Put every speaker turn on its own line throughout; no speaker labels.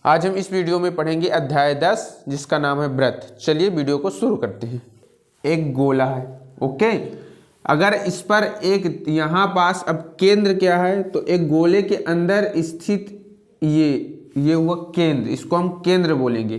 आज हम इस वीडियो में पढ़ेंगे अध्याय 10 जिसका नाम है व्रत। चलिए वीडियो को शुरू करते हैं। एक गोला है, ओके। अगर इस पर एक यहाँ पास अब केंद्र क्या है, तो एक गोले के अंदर स्थित ये हुआ केंद्र, इसको हम केंद्र बोलेंगे।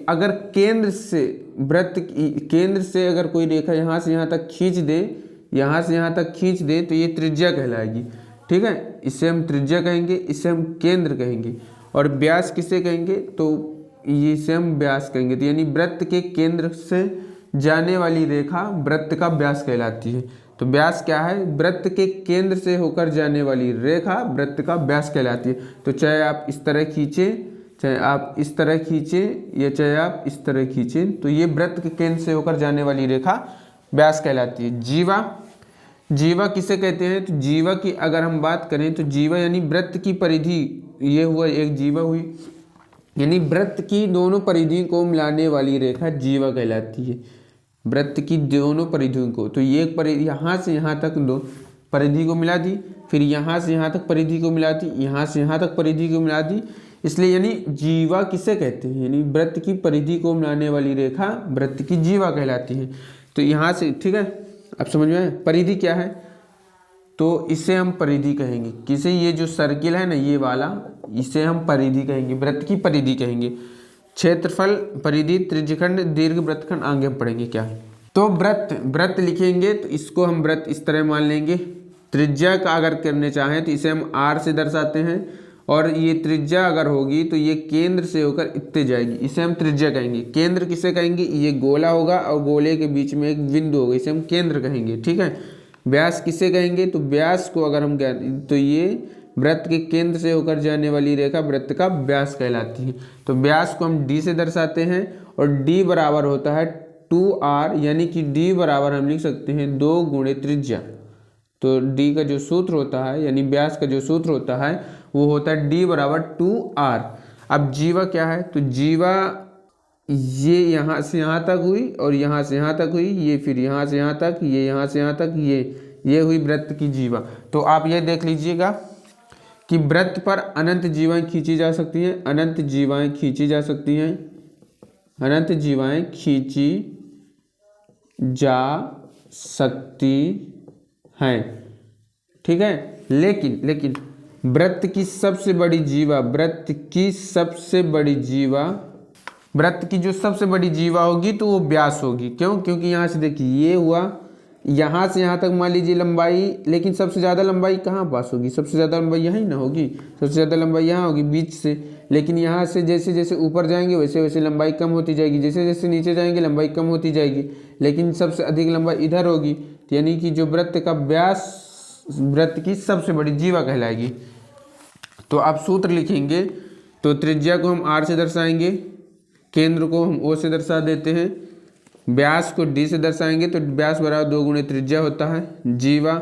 अगर केंद्र से केंद्र से अगर कोई रेखा यहाँ से यहाँ तक खींच दे, यहाँ से यहाँ तक खींच दे तो ये त्रिज्या कहलाएगी। ठीक है, इसे हम त्रिज्या कहेंगे, इसे हम केंद्र कहेंगे। और व्यास किसे कहेंगे, तो इसे हम व्यास कहेंगे। तो यानी वृत्त के केंद्र से जाने वाली रेखा वृत्त का व्यास कहलाती है। तो व्यास क्या है, वृत्त के केंद्र से होकर जाने वाली रेखा वृत्त का व्यास कहलाती है। तो चाहे आप इस तरह खींचें, चाहे आप इस तरह खींचें, या चाहे आप इस तरह खींचें, तो ये वृत्त के केंद्र से होकर जाने वाली रेखा व्यास कहलाती है। जीवा किसे कहते हैं, तो जीवा की अगर हम बात करें तो जीवा यानी वृत्त की परिधि, ये हुआ एक जीवा हुई, यानी वृत्त की दोनों परिधि को मिलाने वाली रेखा जीवा कहलाती है। वृत्त की दोनों परिधियों को, तो ये एक परिधि यहाँ से यहाँ तक दो परिधि को मिला दी, फिर यहाँ से यहाँ तक परिधि को मिला दी, यहाँ से यहाँ तक परिधि को मिला दी। इसलिए यानी जीवा किसे कहते हैं, यानी वृत्त की परिधि को मिलाने वाली रेखा वृत्त की जीवा कहलाती है। तो यहाँ से, ठीक है, अब समझ में आया परिधि क्या है, तो इसे हम परिधि कहेंगे। किसे, ये जो सर्किल है ना ये वाला, इसे हम परिधि कहेंगे, वृत्त की परिधि कहेंगे। क्षेत्रफल, परिधि, त्रिज्यखंड, दीर्घ वृत्तखंड आगे हम पढ़ेंगे क्या है। तो वृत्त लिखेंगे तो इसको हम वृत्त इस तरह मान लेंगे। त्रिज्या का अगर करने चाहें तो इसे हम r से दर्शाते हैं, और ये त्रिज्या अगर होगी तो ये केंद्र से होकर इतने जाएगी, इसे हम त्रिज्या कहेंगे। केंद्र किसे कहेंगे, ये गोला होगा और गोले के बीच में एक बिंदु होगा, इसे हम केंद्र कहेंगे। ठीक है, व्यास किसे कहेंगे, तो व्यास को अगर हम कहते तो ये वृत्त के केंद्र से होकर जाने वाली रेखा वृत्त का व्यास कहलाती है। तो व्यास को हम d से दर्शाते हैं, और d बराबर होता है 2r, यानी कि d बराबर हम लिख सकते हैं 2 गुणे त्रिज्या। तो d का जो सूत्र होता है, यानी व्यास का जो सूत्र होता है वो होता है d बराबर 2r। अब जीवा क्या है, तो जीवा ये यहाँ से यहाँ तक हुई, और यहाँ से यहाँ तक हुई, ये फिर यहाँ से यहाँ तक, ये यहाँ से यहाँ तक, ये हुई वृत्त की जीवा। तो आप ये देख लीजिएगा कि वृत्त पर अनंत जीवाएं खींची जा सकती हैं, अनंत जीवाएं खींची जा सकती हैं, अनंत जीवाएं खींची जा सकती हैं। ठीक है, लेकिन वृत्त की सबसे बड़ी जीवा, वृत्त की जो सबसे बड़ी जीवा होगी तो वो व्यास होगी। क्यों, क्योंकि यहाँ से देखिए ये हुआ, यहाँ से यहाँ तक मान लीजिए लंबाई, लेकिन सबसे ज़्यादा लंबाई कहाँ पास होगी, सबसे ज़्यादा लंबाई यहाँ ही ना होगी, सबसे ज़्यादा लंबाई यहाँ होगी बीच से। लेकिन यहाँ से जैसे जैसे ऊपर जाएंगे वैसे वैसे लंबाई कम होती जाएगी, जैसे जैसे नीचे जाएंगे लंबाई कम होती जाएगी, लेकिन सबसे अधिक लंबाई इधर होगी। यानी कि जो वृत्त का व्यास वृत्त की सबसे बड़ी जीवा कहलाएगी। तो आप सूत्र लिखेंगे, तो त्रिज्या को हम r से दर्शाएंगे, केंद्र को हम o से दर्शा देते हैं, व्यास को d से दर्शाएंगे, तो व्यास बराबर 2 गुणे त्रिज्या होता है। जीवा,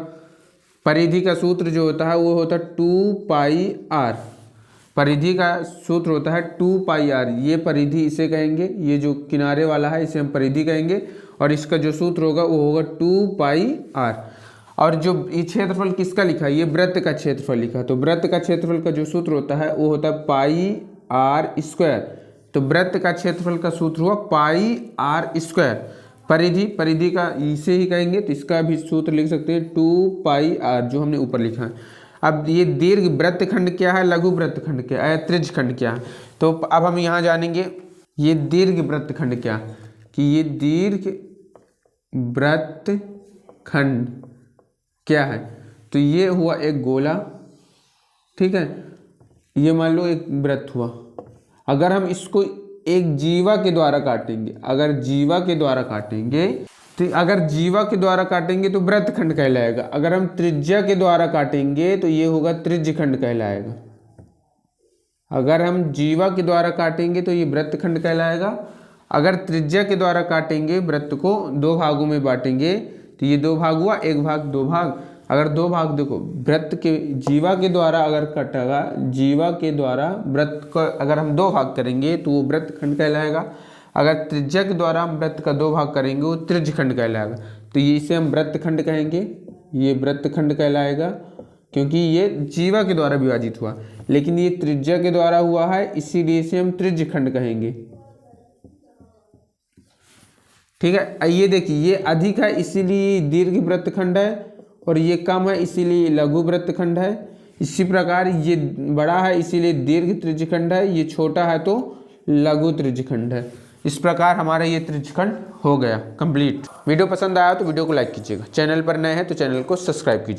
परिधि का सूत्र जो होता है वो होता है 2πr, परिधि का सूत्र होता है 2πr। ये परिधि इसे कहेंगे, ये जो किनारे वाला है इसे हम परिधि कहेंगे, और इसका जो सूत्र होगा वो होगा 2πr। और जो ये क्षेत्रफल किसका लिखा है, ये वृत्त का क्षेत्रफल लिखा, तो वृत्त का क्षेत्रफल का जो सूत्र होता है वो होता है πr²। तो वृत्त का क्षेत्रफल का सूत्र हुआ πr²। परिधि का इसे ही कहेंगे, तो इसका भी सूत्र लिख सकते हैं 2πr, जो हमने ऊपर लिखा है। अब ये दीर्घ वृत्तखंड क्या है, लघु वृत्तखंड क्या है, त्रिज्यखंड क्या है, तो अब हम यहाँ जानेंगे ये दीर्घ वृत्तखंड क्या है, कि ये दीर्घ वृत्तखंड क्या है। तो ये हुआ एक गोला, ठीक है, ये मान लो एक वृत्त हुआ। अगर हम इसको एक जीवा के द्वारा काटेंगे, अगर जीवा के द्वारा काटेंगे तो वृत्तखंड कहलाएगा। अगर हम त्रिज्या के द्वारा काटेंगे तो ये होगा त्रिज्यखंड कहलाएगा। अगर हम जीवा के द्वारा काटेंगे तो ये वृत्तखंड कहलाएगा। अगर त्रिज्या के द्वारा काटेंगे, वृत्त को 2 भागों में बांटेंगे, तो ये 2 भाग हुआ, 1 भाग 2 भाग। अगर 2 भाग, देखो वृत्त के जीवा के द्वारा अगर कटेगा, जीवा के द्वारा वृत्त को अगर हम 2 भाग करेंगे तो वो वृत्तखंड कहलाएगा। अगर त्रिज्या के द्वारा हम वृत्त का 2 भाग करेंगे वो त्रिज्यखंड कहलाएगा। तो ये इसे हम वृत्तखंड कहेंगे, ये वृत्तखंड कहलाएगा, क्योंकि ये जीवा के द्वारा विभाजित हुआ। लेकिन ये त्रिज्या के द्वारा हुआ है, इसीलिए इसे हम त्रिज्यखंड कहेंगे। ठीक है, ये देखिए ये अधिक है इसीलिए दीर्घ वृत्तखंड है, और ये कम है इसीलिए लघु वृत्तखंड है। इसी प्रकार ये बड़ा है इसीलिए दीर्घ त्रिज्यखंड है, ये छोटा है तो लघु त्रिज्यखंड है। इस प्रकार हमारा ये त्रिज्यखंड हो गया कंप्लीट। वीडियो पसंद आया तो वीडियो को लाइक कीजिएगा, चैनल पर नए हैं तो चैनल को सब्सक्राइब कीजिए।